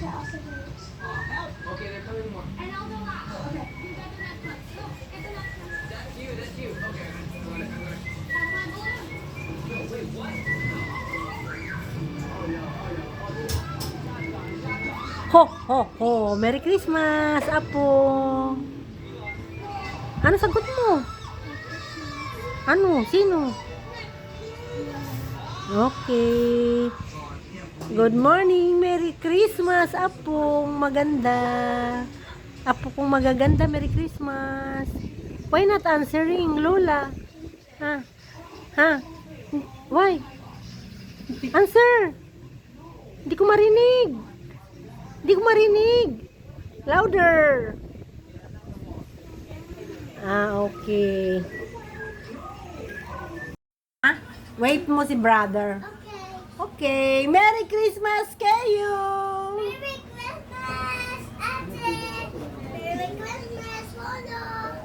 Okay, they're coming more. And I'll go last. Okay. You got the next one. Go, get the next one. That's you, that's you. Okay, I'm gonna. Have my balloon. No, wait, what? Ho, ho, ho. Merry Christmas, Apo. Ano sagot mo? Ano? Sino? Okay. Good morning. Merry Christmas, Apong maganda. Apo kong magaganda. Merry Christmas. Why not answering, Lola? Ha? Ha? Why? Answer. Hindi ko marinig. Hindi ko marinig. Louder. Okay. Wait mo si brother. Okay. Merry Christmas kayo. Merry Christmas, Ate! Merry Christmas, Lolo!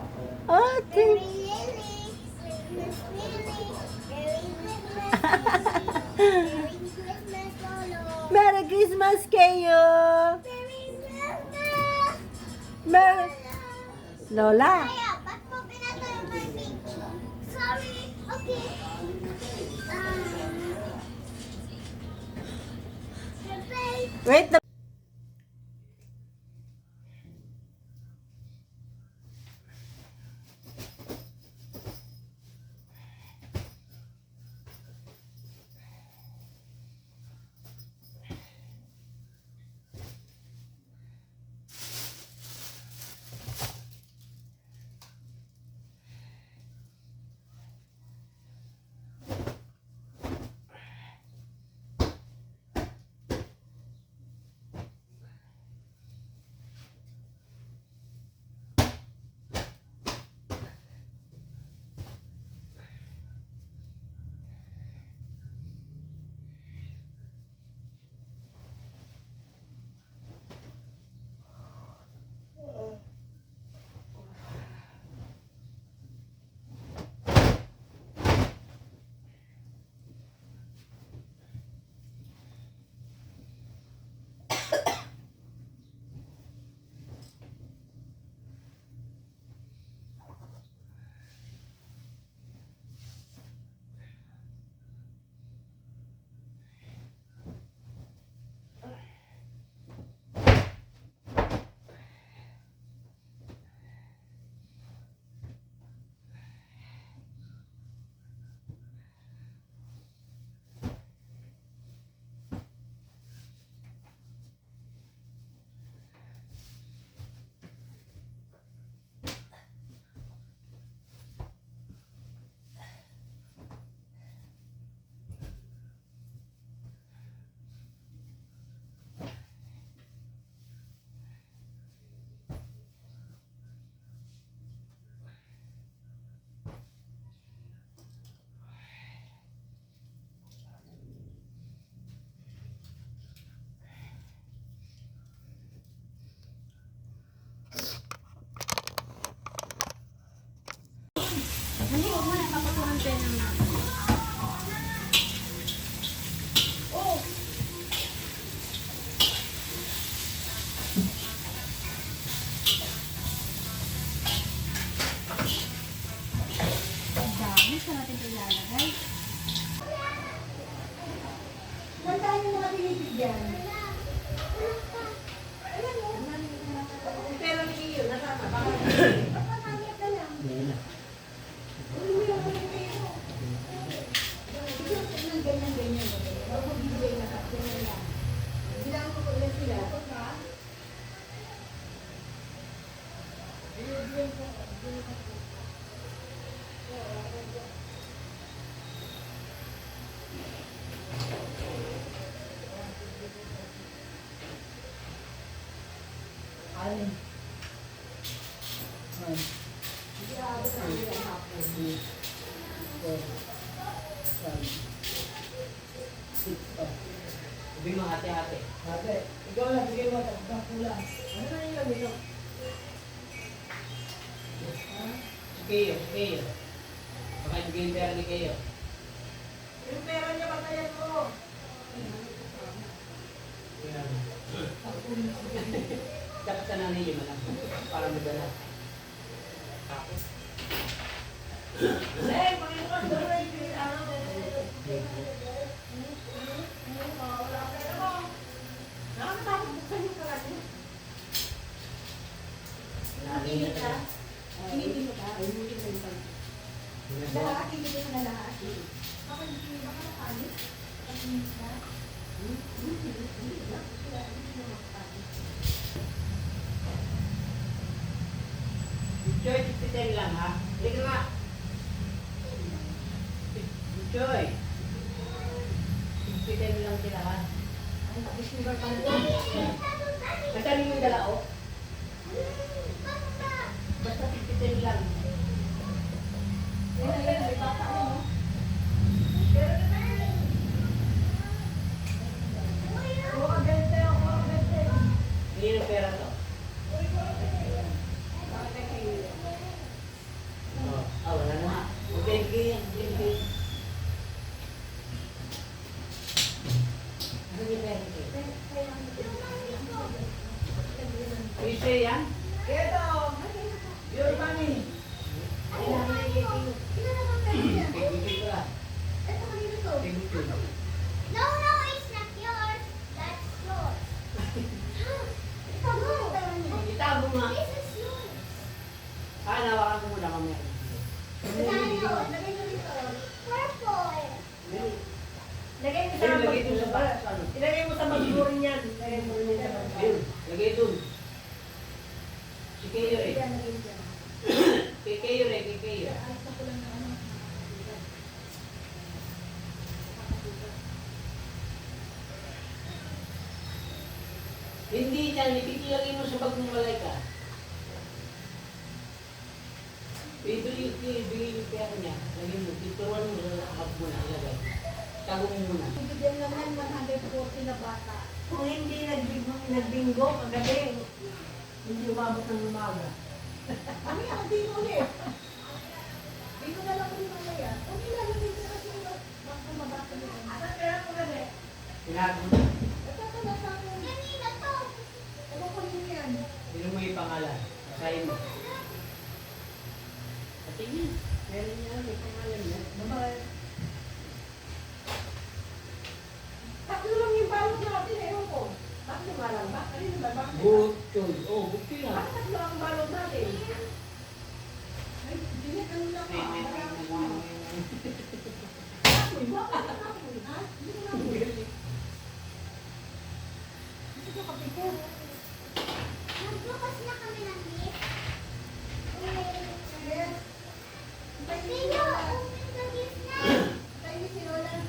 Okay. Merry Lily! Christmas Lily! Merry Christmas, Merry Christmas, Lolo! Merry Christmas kayo. Merry Christmas! Merry... Lola. Kaya, ba't mo pinatayo my picture? Sorry, okay. Your face. Wait. Sabi mo, hati-hati. Ate, ikaw lang, bigay mo ng pula. Ano na yun ito? Si Keo, si Keo. Baka ibigay yung pera ni Keo. Yung pera niya, patayan mo. Kaya, Dapat sa nanay yun lang. Para madala. Tapos. Kinitin ka? Kinitin mo ka? Lahat, kinitin mo na lahat. Ako hindi mo makakalit. Kinitin ka? Joy, 50 lang ha. Halika nga. Joy. 50 lang sila ha. Ay, December pa na. Madali yung dala oh. Basta 50 lang. Ayun, may bata mo. Hindi ng pera to. Wala na nga. Okay. Ano yung pera to? Isa yan? Your money. Bibigay ko lang. Ito kanino to? Bibigay ko. No, no, it's not yours. That's yours. Itago mo tayo niya. Itago nga. This is yours. Nawakan ko muna mamaya. Lagay mo dito. Purple. Lagay mo Ayun, lagay dun sa box. Ano? Ilagay mo sa magburin yan. Lagay mo rin sa Ayun, lagay dun. Si Kayo eh. Kay Kayo eh, kay Kayo. Hindi niya, ipigilagay mo sa bag ng malay ka. Ibigay yung pera niya. Lagay mo, tituruan mo sa bag mo na ilagay. Tago mo muna. Bigyan naman 140 na bata. Kung hindi nagbingo, kagabi, hindi umabot ng umaga. Ano yan? Hindi mo ulit. Hindi ko na lang ulit mamaya. Kung ilalagay ko kasi baka mabata nito. Asa pera mo gabi? Tinago mo. Ito ka na sa akin. Kanina to. Ano ko yun yan? Sino mo yung pangalan? Basahin mo. At yun, meron niya, may pangalan niya. Bye-bye. Tatlo lang yung balot natin, ewan ko. Tatlo nga lang ba? Kanino ba? Bakit? Butol. Oh, butol na. Bakit tatlo ang balot natin? Ay, hindi na ganun lang. Apoy, bakit apoy, ha? Hindi mo apoy. Hindi ko kape ko. Nagbukas na kami ng lift. Yes. Sino? Open the gift na. Tayo ni si Lola.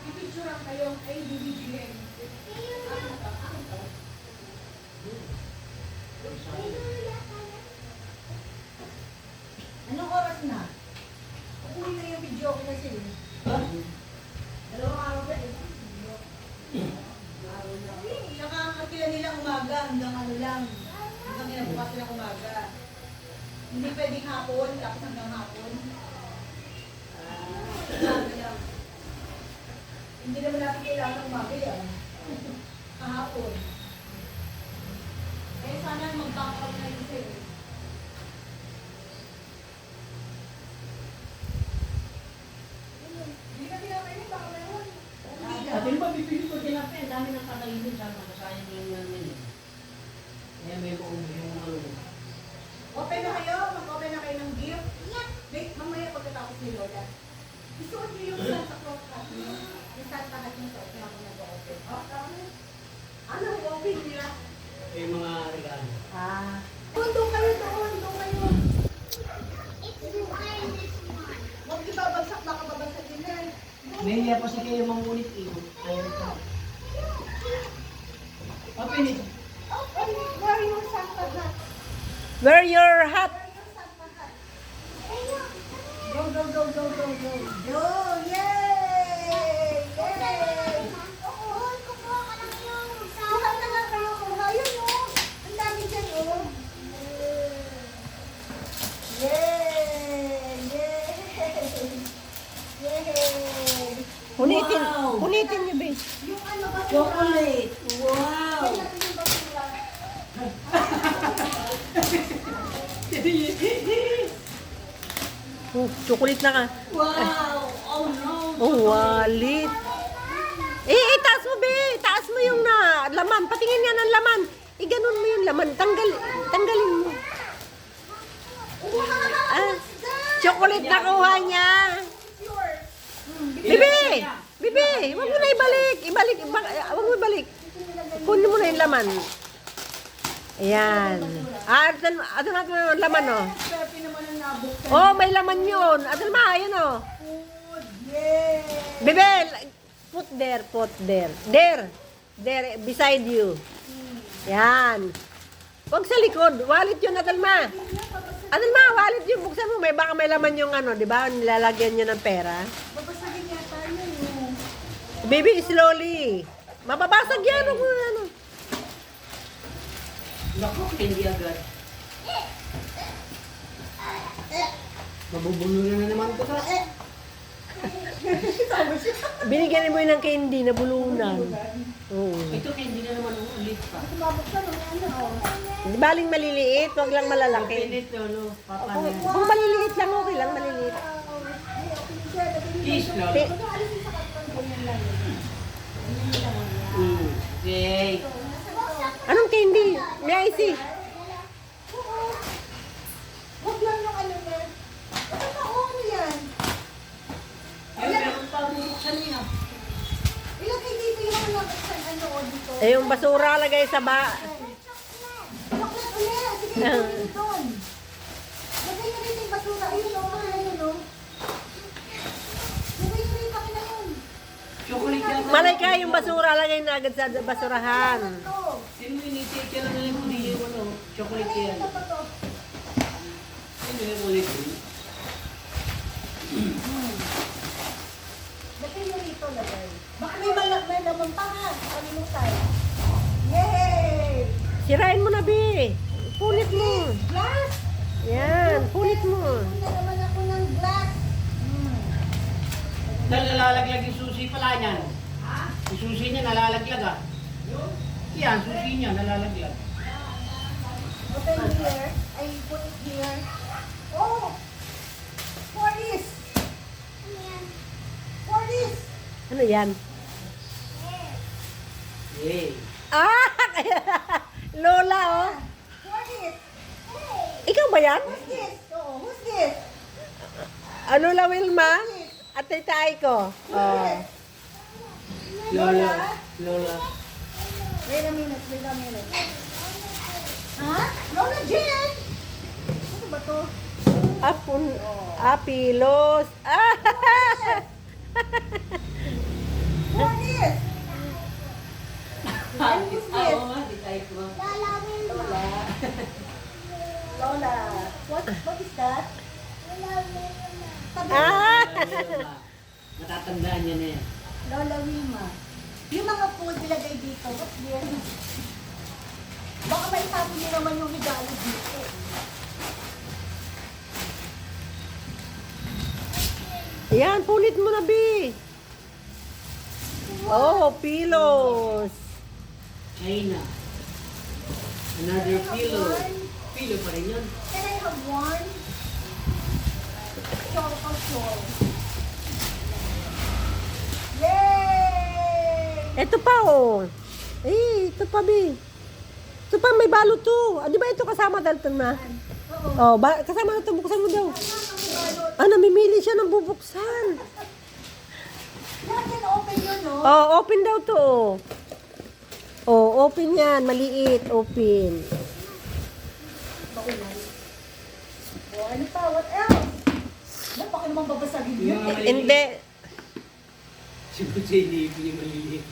Pipicturean kayo. Ay, bibigyan. Kayo na. Ako to, ako to. Anong oras na? Uwi na yung video ko kasi. Dalawang araw ba eh? Saka ang katila nila umaga hanggang ano lang. Hanggang kinabukas nila umaga. Hindi pwedeng hapon, tapos hanggang hapon. Umaga lang. Hindi naman natin kailangan umaga yan. Kahapon. Eh sana mag-back out na yun sa'yo. Hindi ka tinapay baka meron. Hindi At ka. yun ba, bibili ko din ang pen. Dami ng kakainin sa makasayang lang namin eh. Kaya may buong yung ano. Open na kayo? Mag-open na kayo ng gift? Wait, mamaya pagkatapos ni Lola. Isuot niyo yung Santa Claus hat niyo. Yung Santa hat niyo suot niyo ako nag-open. Oh, tama. Ano, open nila? Yung mga regalo. Doon kayo, doon kayo. It's mine, this one. Huwag ibabagsak, baka babagsak din na. Nahiya pa si Kayo mangunit eh. Ayaw ka. Open it. Open, where your Santa hat? Wear your hat. Where your Santa hat? Go, go, go, go, go, go. Go, yay! Yay! Oo, kukuha ka lang yung Kuha na nga kayo, kuha. Yun, oh. Ang dami dyan, oh. Yay! Yay! Yay! Ulitin. Wow. Ulitin niyo, babe. Yung ano ba? Chocolate. Wow. Kaya Oh, chocolate na ka. Wow! Oh no! Oh, wallet. Taas mo, be. Taas mo yung laman. Patingin nga ng laman. Ganon mo yung laman. Tanggalin mo. Ah, chocolate na kuha niya. Bibi! Bibi! Huwag mo na ibalik. Huwag mo ibalik. Kunin mo na yung laman. Ayan. Ito natin yung laman, oh. Pepe naman ang nabuksan. Oh, may laman yun. Ito naman, ayan, oh. Food. Yay! Bebe, put there. There, beside you. Yan. Huwag sa likod. Wallet yun, Atalma. Atalma, wallet yun. Buksan mo. Baka may laman yung di ba? Nilalagyan nyo ng pera. Babasagin yata yun. Baby, slowly. Mababasag yan. Ano. Naku, hindi agad. Mabubulungan na naman ko sa... Binigyan mo yun ng candy na bulunan. Oo. Ito hindi na naman ulit pa. Mabuksan mo yan, oh. Di baling maliliit, wag lang malalaki. Pilit, no? Papa Kung, na. kung maliliit lang, okay lang, maliliit. Kiss, lolo. Pi- Okay. Anong candy? May I see? Huwag lang yung ano na. Ano yan? Yung meron pa bubuksan niya. Ilagay dito yung nabuksan ano o dito. Eh, yung basura lagay sa Chocolate ulit. Sige, ilagay doon. Lagay nyo dito yung basura. Ayun o, ayun o. Lagay nyo dito, akin na yun. Chocolate yan. Malay ka, yung basura lagay na agad sa basurahan. Ito. Sino yung teacher na lang kung yung ano? Chocolate yan. Ito pa to. Sino yung ulit? Lagay nyo dito, lagay. Baka may laman pa ha. Kalimutan. Yay! Sirain mo na, Bi. Punit mo. Glass! Yan, punit mo. Punta naman ako ng glass. Dahil nalalaglag yung susi pala niyan. Yung susi niya nalalaglag ah. Yan, susi niya nalalaglag. Open here. I put it here. Oh! For this! For this! Ano yan? Yay. Ah! Lola, oh. For this! Ikaw ba yan? Who's this? Oo, who's this? Lola Wilma? At tay ko. Oh. Lola. Lola. Wait a minute, wait a minute. Ha? Lola Jen! Ano ba to? Apilos. Ah! For this! Oo nga, di tayo ko. Lola. Lola. What is that? Sabi Ah! Natatandaan niya na yan. Lola Wilma. Yung mga food nilagay dito, what's this? Baka may sabi niyo naman yung regalo dito. Yan, punit mo na, Bi. Oh, pillows. China. Another pillow. Pillow pa rin yun. Can I have one? Shawl. Yay! Ito pa, oh. Ito pa, Bi. Ito pa, may balot to. Di ba ito kasama Dalton na? Oh, kasama na ito. Buksan mo daw. Namimili siya ng bubuksan. Lahat yan open yun, no? Oh, open daw to, oh. Oh, open yan. Maliit. Open. Oh, ano pa? What else? Baka naman babasagin Yung yun. mga maliliit. Hindi. Siguro sa inip yung maliliit.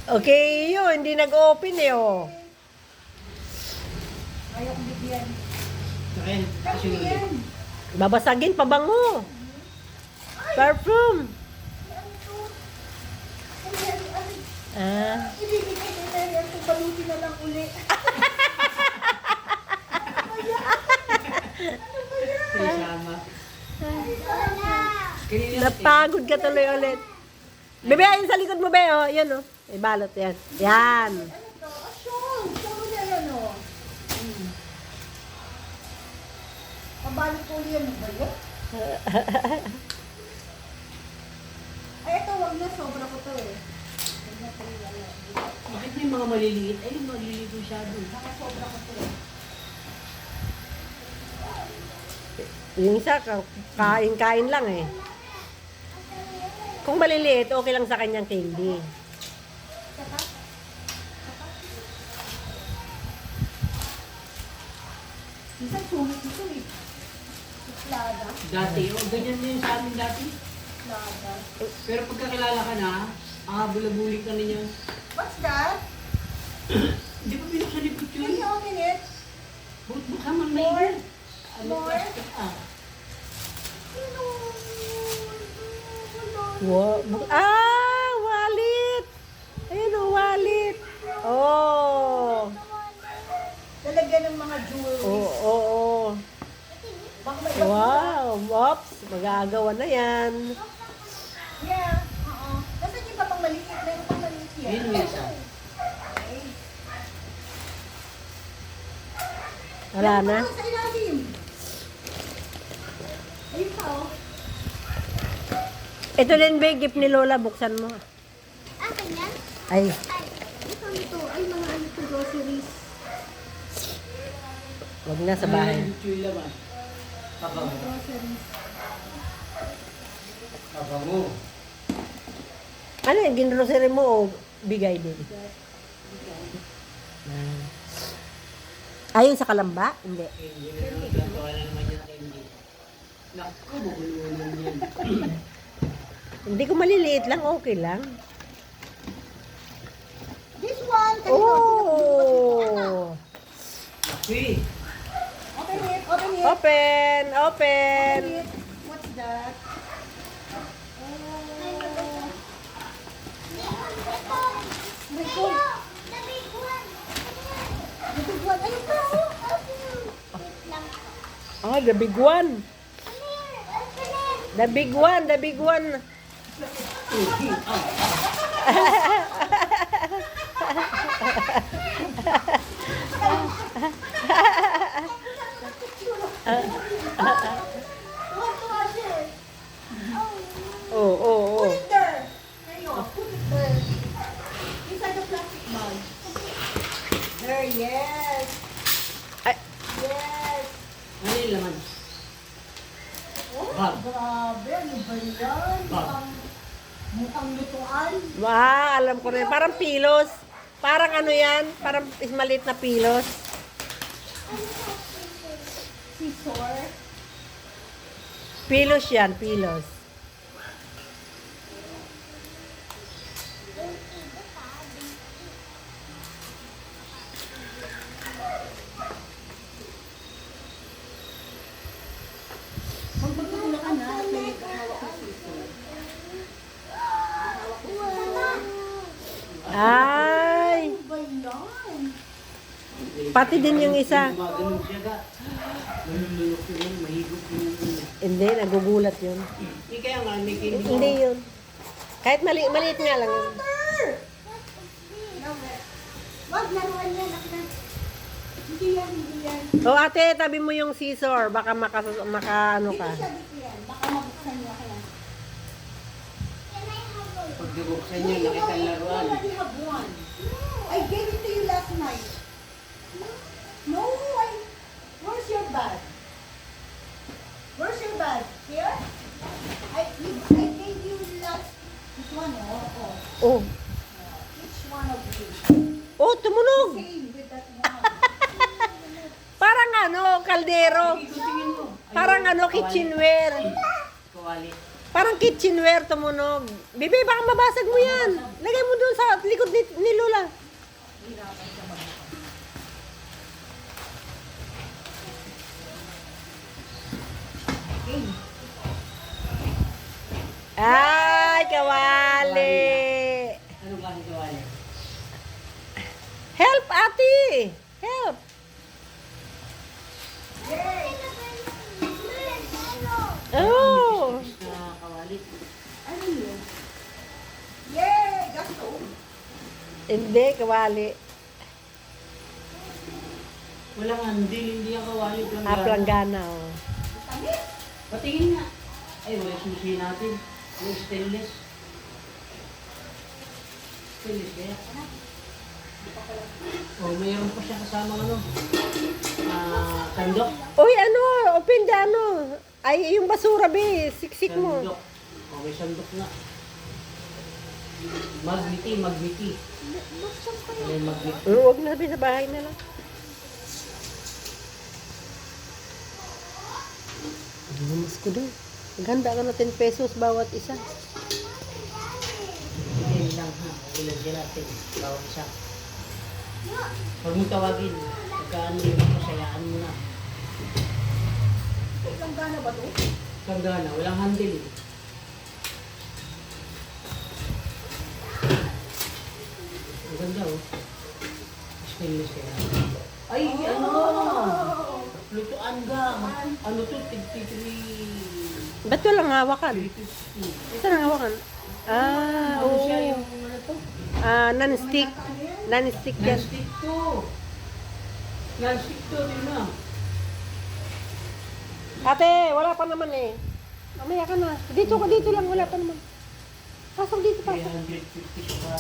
Okay, yun. Hindi nag-open eh, oh. Ayaw kong bigyan. Sa akin, kasi ulit. Bigyan. Babasagin, pabango. Perfume. Ah. Ibibigay ni Mary ang tubalutin na lang uli. Sama. Kanina Napagod ka tuloy ulit. Bebe, ayun sa likod mo, be, oh. Yan, oh. May balot yan. Yan. Ano to? Shawl! Shawl niya yan, oh. Kabalot ko yan. Ano ba yun? Ay, ito, wag na. Sobra ko to eh. Wag na to yung ano. Bakit may mga maliliit? Ay, yung maliliit masyado. Nakasobra ko to eh. Yung isa, kain-kain lang eh. Kung maliliit, okay lang sa kanyang candy. Minsan sumit ito eh. Islada. Dati, oh, ganyan na yun sa amin dati. Islada. Pero pagkakilala ka na, ang habulabuling ka niya. What's that? Hindi pa binuksan ni Can Kuchoy. you open it? Buksan mo na More? yun. Ano, More? plastic ah. Wow. Wallet! Ayun o, wallet. Oh. Lalagyan ng mga jewelry. Oo. Baka may iba- Wow. Oops. Mag-aagawan na yan. Yeah. Oo. Nasaan yung pang maliit? Meron pang maliit yan. Yun yung isa. Okay. Wala na. Meron pa sa ilalim. Ayun pa oh. Ito din ba yung gift ni Lola? Buksan mo. Akin yan? Ay. Ito. Ay, mga ano to, groceries. Wag na sa bahay. Ano yung Kuchoy laman? Pabango. Groceries. Pabango. Ano yung ginrocery mo o bigay din? Ayun sa kalamba? Hindi. Hindi na naman. Gagawa na naman niya candy. Naku, bubulungan yan. Hindi ko maliliit lang, okay lang. This one. Oh! Uy, Open it. Open it. Open! Open! Open it. What's that? My God. The big one. The big one. Ayun pa oh. Ah, the big one. Come here. Open it. The big one, the big one. Tuwa-tuwa siya eh. Oh, oh, Put oh. it there. There you go. Put it there. Inside the plastic bag. There, yes. Ay. Yes. ano yung laman? Oh, Bag. grabe. Ano ba yan? Bag. Mukhang lutuan. Alam ko na. Parang pilos. Parang ano yan? Parang maliit na pilos. Scissor. Pilos yan, pilos. Magpagpagula ka na. May hawak na scissor. Ay! Ano ba yan? Pati din yung isa. Gumaganon siya ka. Nalulunok yun, mahigop yun. Hindi, nagugulat yun. Hindi kaya nga, may candy. Hindi yun. Kahit maliit nga lang yun. Wag, laruan yan. Hindi yan, hindi yan. O ate, tabi mo yung scissor. Baka ano ka. Hindi siya dito yan. Baka mabuksan niya kaya. Pag nabuksan niya, nakita ang laruan. You already have one. I gave it to you last night. No, where's your bag? Where's your bag? Here? I gave you last, this one, oh. Oh. Each one of you. Oh, tumunog. Same with that one. Parang ano, kaldero. Ikutingin mo. Parang ano, kitchenware. Kawali. Parang kitchenware tumunog. Bibi, baka mabasag mo yan. Lagay mo dun sa likod ni Lola. Ay, kawali. Ano ba ang kawali? Help, ate. Help. Oh. Kawali. Ano yun? Yay! Gasto. Hindi, kawali. Walang andil, hindi ang kawali. Planggana, oh. Patingin nga. Ay, wala yung susi natin. Yung stainless. Stainless kaya. Oh, mayroon pa siya kasama ano. Sandok. Uy, ano, open the ano. Ay, yung basura, be. Siksik mo. Sandok. Oh, may sandok nga. Magnity. May magnity. Huwag na, be, sa bahay na lang. Mas ko doon. Ganda ka na 10 pesos bawat isa. Yan lang ha. Ilan dyan natin. Bawang isa. Huwag mo tawagin. Pagkaan mo yung pasayaan mo na. Isang gana ba to? Kagana. Walang handle eh. Ang ganda oh. Stainless kaya. Ay, ano? Lutuan ga. Ano to? 53. Ba't walang hawakan? 350. Saan ang hawakan? Ah, Ano oo. siya yung ano to? Non-stick. Non-stick yan. Non-stick to. Non-stick to, din na. Ate, wala pa naman eh. Mamaya ka na. Dito lang, wala pa naman. Pasok dito, pasok. 350 siya pa.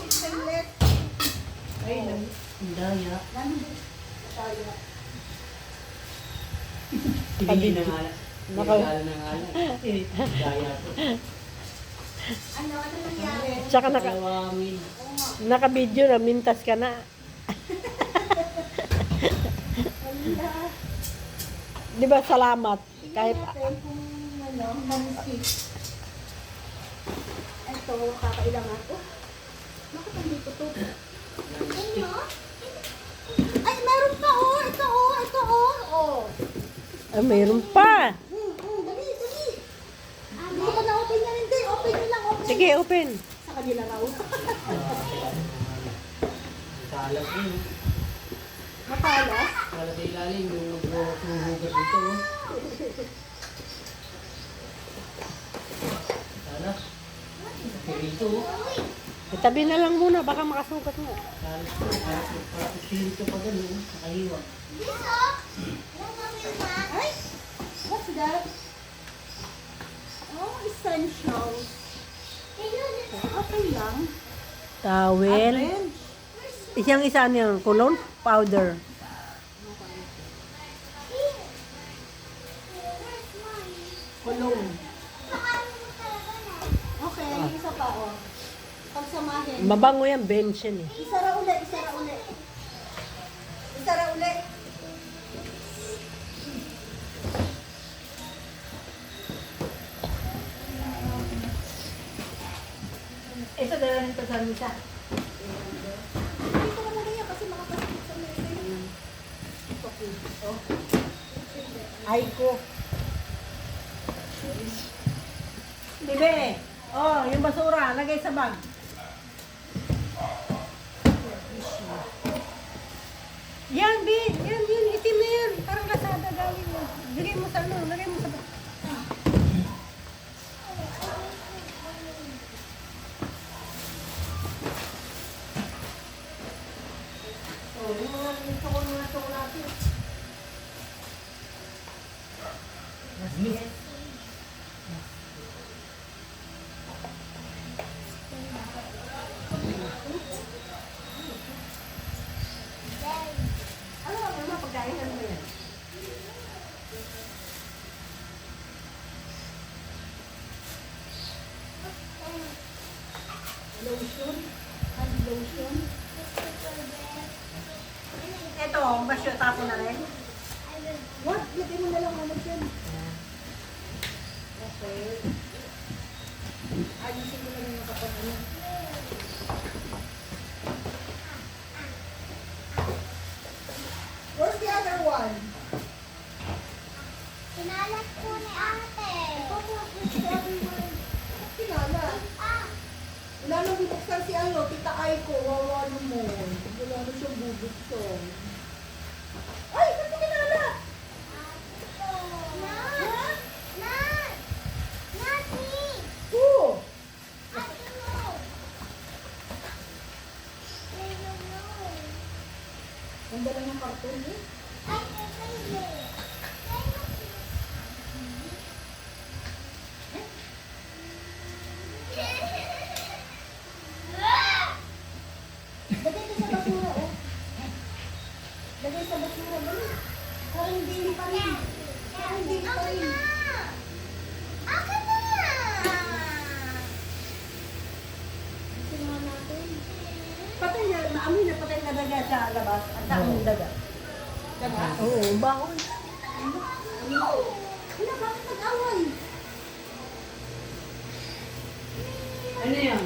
Stainless. Ay, ang daya. Hindi na nga. Nagala na nga. Daya to. Ano nangyari? Tsaka Kalawangin. naka-video na, mintas ka na. Di ba, salamat. Kahit, Kung ano, non-stick. Ito, kakailang ako. Bakit nandito to? Ano? Ay, meron pa oh! Ito oh! mayroon pa. Dali! Hindi ko na-open yan, hindi. Open nyo lang, open. Sige, open. Sa kanila raw. Kalas yun. Matalas. Kala sa ilalim yung maghuhugas dito. Oh. Kalas. Dito. Itabi na lang muna, baka makasukat mo. Kalas to. Parang silito pa ganun. Nakahiwa. Ay! What's that? Oh, essentials. Okay lang. Towel. Advent. Isang isa niyang cologne powder. Cologne. Okay, isa pa oh. Pagsamahin. Mabango yan, bench yan eh. Isara uli. Ito dala nito sa misa. Dito ka na yan kasi makapasok sa mesa yun. Okay. Oh. Ay ko. Bibe, oh, yung basura, lagay sa bag. Yan, Bi, yan, itim na yan. Parang kasada gawin mo. Lagay mo sa ano, lagay mo sa bag. Oh, yung mga chocolate. Ano ang mga pagkain ano yan? Lotion. Hand lotion. Ito, basyo tapo na rin. What? Lagay mo na lang ano dyan. Okay. Ayusin mo lang yung kapag ano. Where's the other one? Kinalat po ni ate. Where's the other one? Kilala. Ah, Wala nang bubuksan si ano, tita Aiko, wawa naman. Wala na siyang bubuksan. Ay, ba't mo kilala? Nat! Nat! Nati! Who? Ate mo! I don't know. Ang dala ng karton eh. Ay, ito hindi. naamoy na patay na daga sa labas. Ang daming daga. Daga? Oo, bahon. Ano, bakit nag-away? Ano yan?